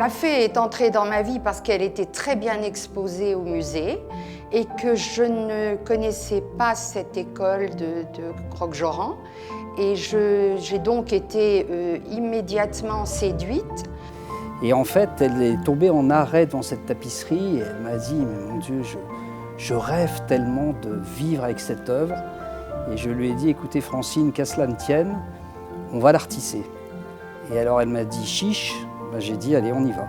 Ma fée est entrée dans ma vie parce qu'elle était très bien exposée au musée et que je ne connaissais pas cette école de Croque-Joran. Et j'ai donc été immédiatement séduite. Et en fait, elle est tombée en arrêt devant cette tapisserie et elle m'a dit « Mais mon Dieu, je rêve tellement de vivre avec cette œuvre ». Et je lui ai dit « Écoutez Francine, qu'à cela ne tienne, on va la retisser ». Et alors elle m'a dit « Chiche ». Ben, j'ai dit « Allez, on y va ».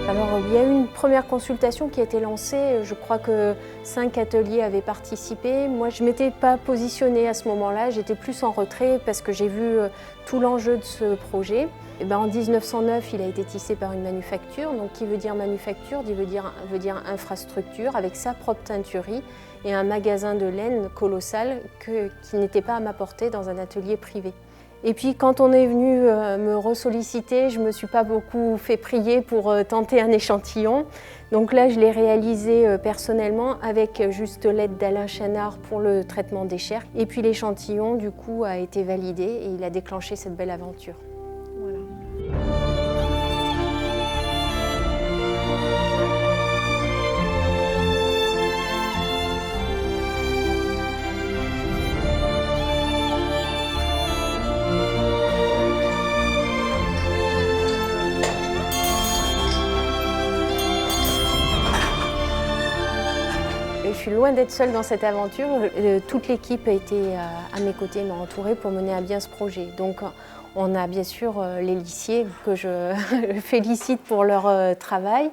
Alors, il y a eu une première consultation qui a été lancée. Je crois que 5 ateliers avaient participé. Moi, je ne m'étais pas positionnée à ce moment-là. J'étais plus en retrait parce que j'ai vu tout l'enjeu de ce projet. Et ben, en 1909, il a été tissé par une manufacture. Donc, qui veut dire manufacture, veut dire infrastructure avec sa propre teinturerie et un magasin de laine colossal qui n'était pas à ma portée dans un atelier privé. Et puis quand on est venu me ressolliciter, je ne me suis pas beaucoup fait prier pour tenter un échantillon. Donc là, je l'ai réalisé personnellement avec juste l'aide d'Alain Chanard pour le traitement des chairs. Et puis l'échantillon, du coup, a été validé et il a déclenché cette belle aventure. Voilà. Je suis loin d'être seule dans cette aventure. Toute l'équipe a été à mes côtés, m'a entourée pour mener à bien ce projet. Donc on a bien sûr les lissiers que je félicite pour leur travail.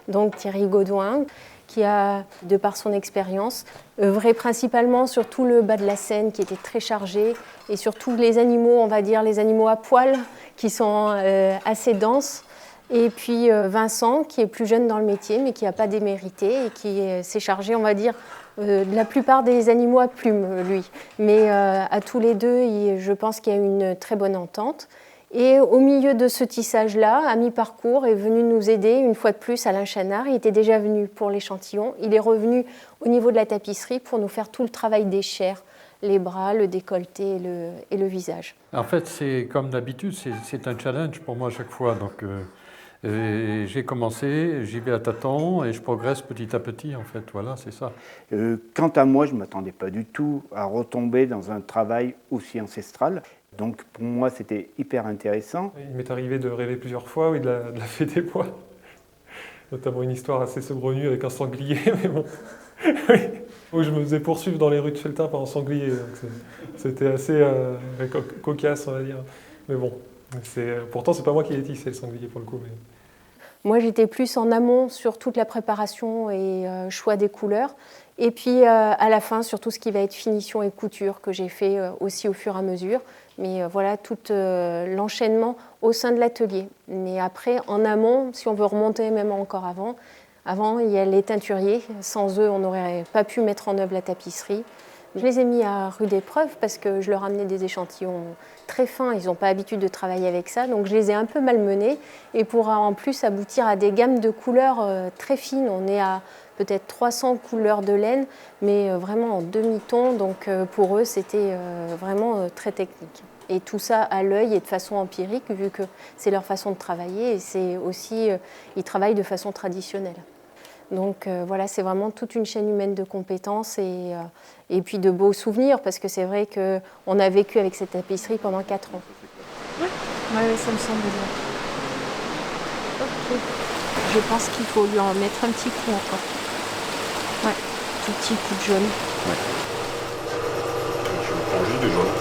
Donc Thierry Gaudouin, qui a, de par son expérience, œuvré principalement sur tout le bas de la Seine qui était très chargé et sur tous les animaux, on va dire les animaux à poil, qui sont assez denses. Et puis Vincent, qui est plus jeune dans le métier, mais qui n'a pas démérité et qui s'est chargé, on va dire, de la plupart des animaux à plumes, lui. Mais à tous les deux, je pense qu'il y a une très bonne entente. Et au milieu de ce tissage-là, à mi-parcours, est venu nous aider, une fois de plus, Alain Chanard. Il était déjà venu pour l'échantillon. Il est revenu au niveau de la tapisserie pour nous faire tout le travail des chairs, les bras, le décolleté et le visage. En fait, c'est comme d'habitude, c'est un challenge pour moi à chaque fois. Donc, j'ai commencé, j'y vais à tâtons et je progresse petit à petit, en fait. Voilà, c'est ça. Quant à moi, je ne m'attendais pas du tout à retomber dans un travail aussi ancestral. Donc pour moi, c'était hyper intéressant. Il m'est arrivé de rêver plusieurs fois, oui, de la fée des bois. Notamment une histoire assez saugrenue avec un sanglier, mais bon. Oui. Où je me faisais poursuivre dans les rues de Felletin par un sanglier. C'était assez cocasse, on va dire. Mais bon, pourtant, c'est pas moi qui l'ai tissé, le sanglier, pour le coup. Mais... Moi, j'étais plus en amont sur toute la préparation et choix des couleurs. Et puis, à la fin, sur tout ce qui va être finition et couture, que j'ai fait aussi au fur et à mesure. Mais voilà, tout l'enchaînement au sein de l'atelier. Mais après, en amont, si on veut remonter même encore avant, il y a les teinturiers. Sans eux, on n'aurait pas pu mettre en œuvre la tapisserie. Je les ai mis à rude épreuve parce que je leur amenais des échantillons très fins. Ils n'ont pas l'habitude de travailler avec ça. Donc, je les ai un peu malmenés. Et pour en plus aboutir à des gammes de couleurs très fines, on est à peut-être 300 couleurs de laine, mais vraiment en demi-ton. Donc, pour eux, c'était vraiment très technique. Et tout ça à l'œil et de façon empirique, vu que c'est leur façon de travailler. Et c'est aussi, ils travaillent de façon traditionnelle. Donc voilà, c'est vraiment toute une chaîne humaine de compétences et puis de beaux souvenirs, parce que c'est vrai qu'on a vécu avec cette tapisserie pendant 4 ans. Oui, ça me semble bien. Ok. Je pense qu'il faut lui en mettre un petit coup encore. Ouais, tout petit coup de jaune. Ouais. Je prends juste du jaune.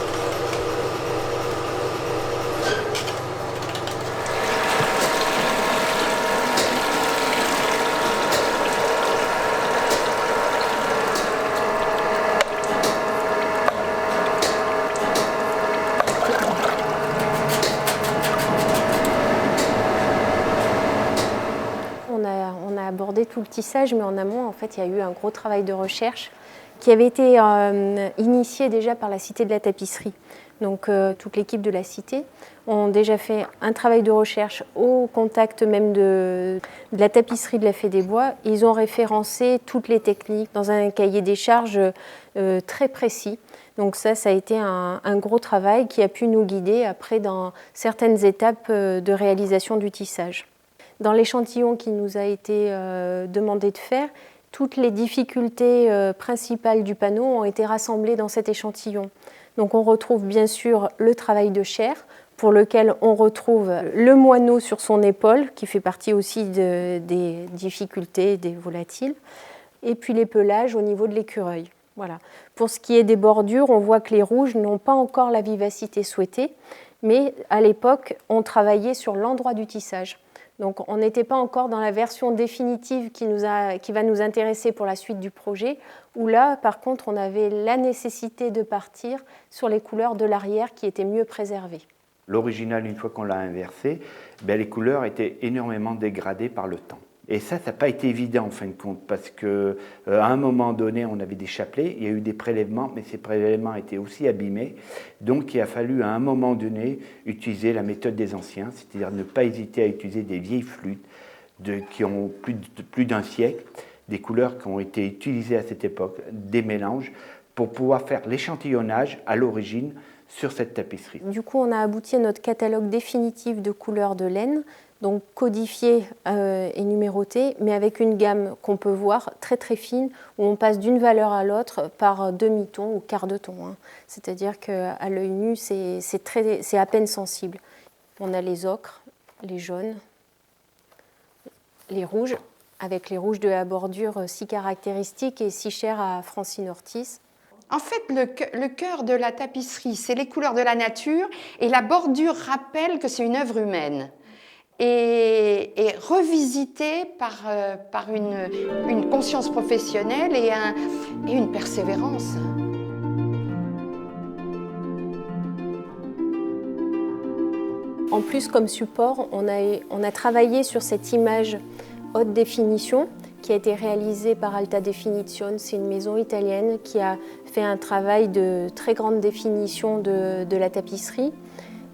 On a abordé tout le tissage, mais en amont, en fait, il y a eu un gros travail de recherche qui avait été initié déjà par la Cité de la Tapisserie. Donc toute l'équipe de la Cité ont déjà fait un travail de recherche au contact même de la tapisserie de la Fée des Bois. Ils ont référencé toutes les techniques dans un cahier des charges très précis. Donc ça a été un gros travail qui a pu nous guider après dans certaines étapes de réalisation du tissage. Dans l'échantillon qui nous a été demandé de faire, toutes les difficultés principales du panneau ont été rassemblées dans cet échantillon. Donc on retrouve bien sûr le travail de chair, pour lequel on retrouve le moineau sur son épaule, qui fait partie aussi des difficultés, des volatiles, et puis les pelages au niveau de l'écureuil. Voilà. Pour ce qui est des bordures, on voit que les rouges n'ont pas encore la vivacité souhaitée, mais à l'époque, on travaillait sur l'endroit du tissage. Donc on n'était pas encore dans la version définitive qui va nous intéresser pour la suite du projet, où là, par contre, on avait la nécessité de partir sur les couleurs de l'arrière qui étaient mieux préservées. L'original, une fois qu'on l'a inversé, les couleurs étaient énormément dégradées par le temps. Et ça n'a pas été évident en fin de compte, parce qu'à un moment donné, on avait des chapelets, il y a eu des prélèvements, mais ces prélèvements étaient aussi abîmés. Donc il a fallu à un moment donné utiliser la méthode des anciens, c'est-à-dire ne pas hésiter à utiliser des vieilles flûtes qui ont plus d'un siècle, des couleurs qui ont été utilisées à cette époque, des mélanges, pour pouvoir faire l'échantillonnage à l'origine sur cette tapisserie. Du coup, on a abouti à notre catalogue définitif de couleurs de laine, donc codifié et numéroté, mais avec une gamme qu'on peut voir très très fine, où on passe d'une valeur à l'autre par demi-ton ou quart de ton. Hein. C'est-à-dire qu'à l'œil nu, c'est à peine sensible. On a les ocres, les jaunes, les rouges, avec les rouges de la bordure si caractéristiques et si chères à Francine Ortiz. En fait, le cœur de la tapisserie, c'est les couleurs de la nature, et la bordure rappelle que c'est une œuvre humaine. Et revisitée par une conscience professionnelle et une persévérance. En plus, comme support, on a travaillé sur cette image haute définition qui a été réalisée par Alta Definizione. C'est une maison italienne qui a fait un travail de très grande définition de la tapisserie.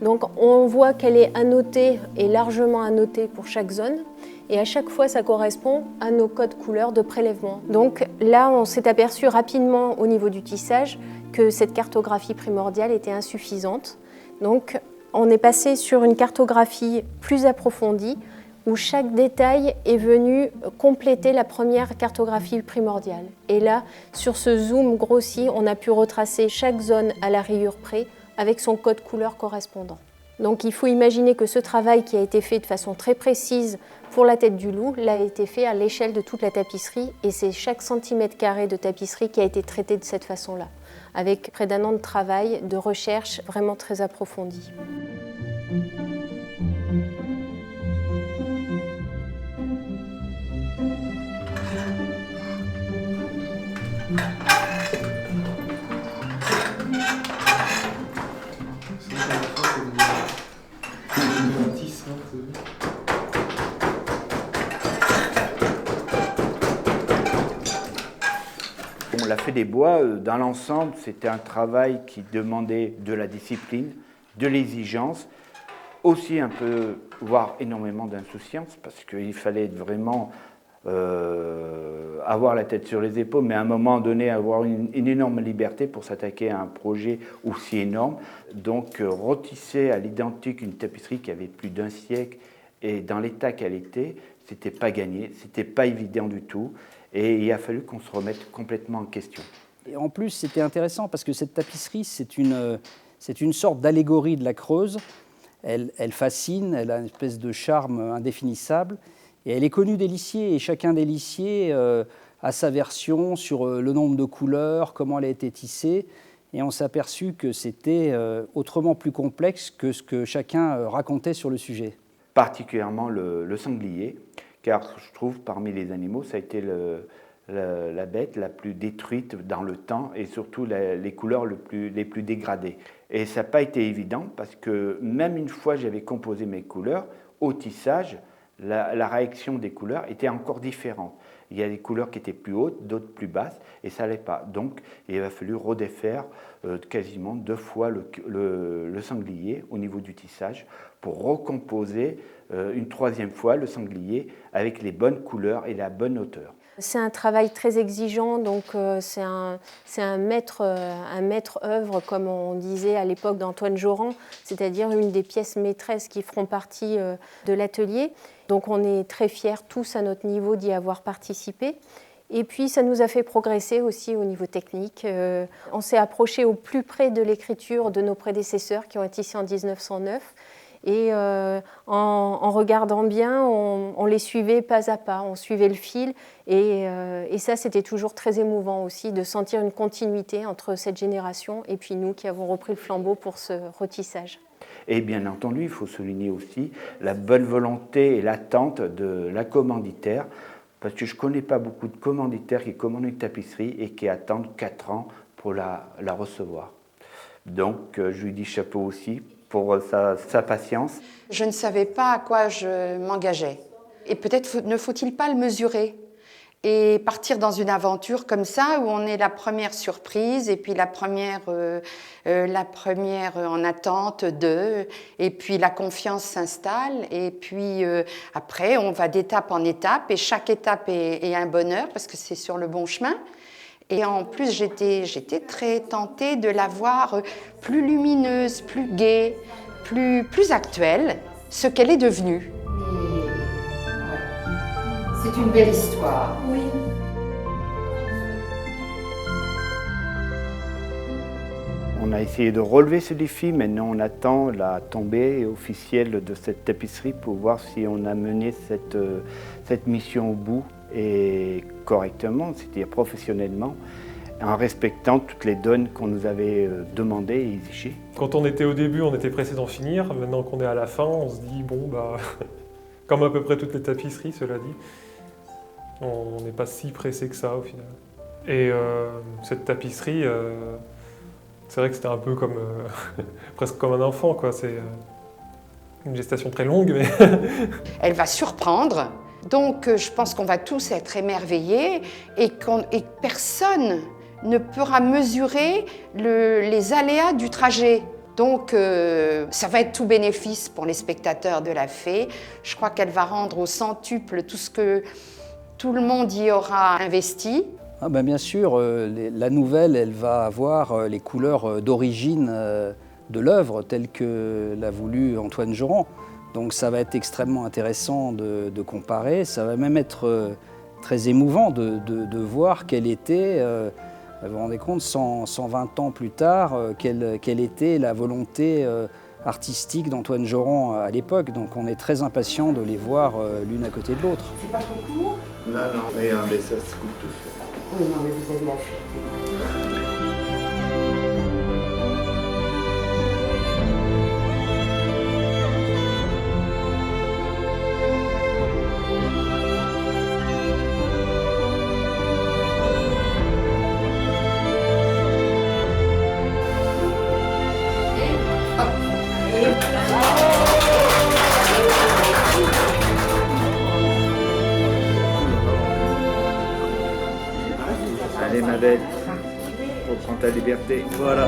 Donc on voit qu'elle est annotée et largement annotée pour chaque zone, et à chaque fois ça correspond à nos codes couleurs de prélèvement. Donc là on s'est aperçu rapidement au niveau du tissage que cette cartographie primordiale était insuffisante. Donc on est passé sur une cartographie plus approfondie où chaque détail est venu compléter la première cartographie primordiale. Et là, sur ce zoom grossi, on a pu retracer chaque zone à la rayure près avec son code couleur correspondant. Donc il faut imaginer que ce travail qui a été fait de façon très précise pour la tête du loup, l'a été fait à l'échelle de toute la tapisserie, et c'est chaque centimètre carré de tapisserie qui a été traité de cette façon-là, avec près d'1 an de travail, de recherche vraiment très approfondie. La Fée des Bois, dans l'ensemble, c'était un travail qui demandait de la discipline, de l'exigence, aussi un peu, voire énormément d'insouciance, parce qu'il fallait vraiment avoir la tête sur les épaules, mais à un moment donné avoir une énorme liberté pour s'attaquer à un projet aussi énorme. Donc retisser à l'identique une tapisserie qui avait plus d'1 siècle, et dans l'état qu'elle était, c'était pas gagné, c'était pas évident du tout. Et il a fallu qu'on se remette complètement en question. Et en plus, c'était intéressant parce que cette tapisserie, c'est une sorte d'allégorie de la Creuse. Elle fascine, elle a une espèce de charme indéfinissable. Et elle est connue des lissiers, et chacun des lissiers a sa version sur le nombre de couleurs, comment elle a été tissée. Et on s'est aperçu que c'était autrement plus complexe que ce que chacun racontait sur le sujet. Particulièrement le sanglier, car je trouve parmi les animaux, ça a été la bête la plus détruite dans le temps, et surtout les couleurs les plus dégradées. Et ça n'a pas été évident, parce que même une fois j'avais composé mes couleurs, au tissage, la réaction des couleurs était encore différente. Il y a des couleurs qui étaient plus hautes, d'autres plus basses, et ça n'allait pas. Donc, il a fallu redéfaire quasiment 2 fois le sanglier au niveau du tissage pour recomposer une 3e fois le sanglier avec les bonnes couleurs et la bonne hauteur. C'est un travail très exigeant, donc c'est un maître œuvre, comme on disait à l'époque d'Antoine Joran, c'est-à-dire une des pièces maîtresses qui feront partie de l'atelier. Donc on est très fiers tous à notre niveau d'y avoir participé. Et puis ça nous a fait progresser aussi au niveau technique. On s'est approché au plus près de l'écriture de nos prédécesseurs qui ont été ici en 1909. Et en regardant bien, on les suivait pas à pas, on suivait le fil. Et ça, c'était toujours très émouvant aussi de sentir une continuité entre cette génération et puis nous qui avons repris le flambeau pour ce retissage. Et bien entendu, il faut souligner aussi la bonne volonté et l'attente de la commanditaire, parce que je ne connais pas beaucoup de commanditaires qui commandent une tapisserie et qui attendent 4 ans pour la recevoir. Donc, je lui dis chapeau aussi pour sa patience. Je ne savais pas à quoi je m'engageais. Et peut-être ne faut-il pas le mesurer et partir dans une aventure comme ça où on est la première surprise et puis la première en attente de, et puis la confiance s'installe et puis après on va d'étape en étape et chaque étape est un bonheur parce que c'est sur le bon chemin. Et en plus, j'étais très tentée de la voir plus lumineuse, plus gaie, plus actuelle, ce qu'elle est devenue. C'est une belle histoire. Oui. On a essayé de relever ce défi, maintenant on attend la tombée officielle de cette tapisserie pour voir si on a mené cette mission au bout et correctement, c'est-à-dire professionnellement, en respectant toutes les donnes qu'on nous avait demandées et exigées. Quand on était au début, on était pressé d'en finir. Maintenant qu'on est à la fin, on se dit, bon, bah, comme à peu près toutes les tapisseries, cela dit, on n'est pas si pressé que ça au final. Et cette tapisserie, c'est vrai que c'était un peu comme, presque comme un enfant, quoi. C'est une gestation très longue, mais... Elle va surprendre. Donc, je pense qu'on va tous être émerveillés et personne ne pourra mesurer les aléas du trajet. Donc, ça va être tout bénéfice pour les spectateurs de la Fée. Je crois qu'elle va rendre au centuple tout ce que tout le monde y aura investi. Ah ben bien sûr, la nouvelle, elle va avoir les couleurs d'origine de l'œuvre telle que l'a voulu Antoine Joran. Donc ça va être extrêmement intéressant de comparer, ça va même être très émouvant de voir quelle était, vous vous rendez compte, 120 ans plus tard, quelle était la volonté artistique d'Antoine Joran à l'époque. Donc on est très impatient de les voir l'une à côté de l'autre. C'est pas trop court? Non, regardez, ça se coupe tout seul. Oui, non, mais vous avez la Fée. Allez ma belle, reprends ta liberté. Voilà.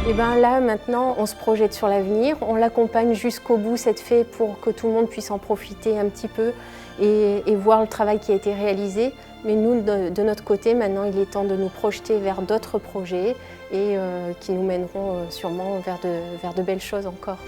Et bien là, maintenant, on se projette sur l'avenir, on l'accompagne jusqu'au bout, cette fée, pour que tout le monde puisse en profiter un petit peu et voir le travail qui a été réalisé. Mais nous, de notre côté, maintenant, il est temps de nous projeter vers d'autres projets et qui nous mèneront sûrement vers de belles choses encore.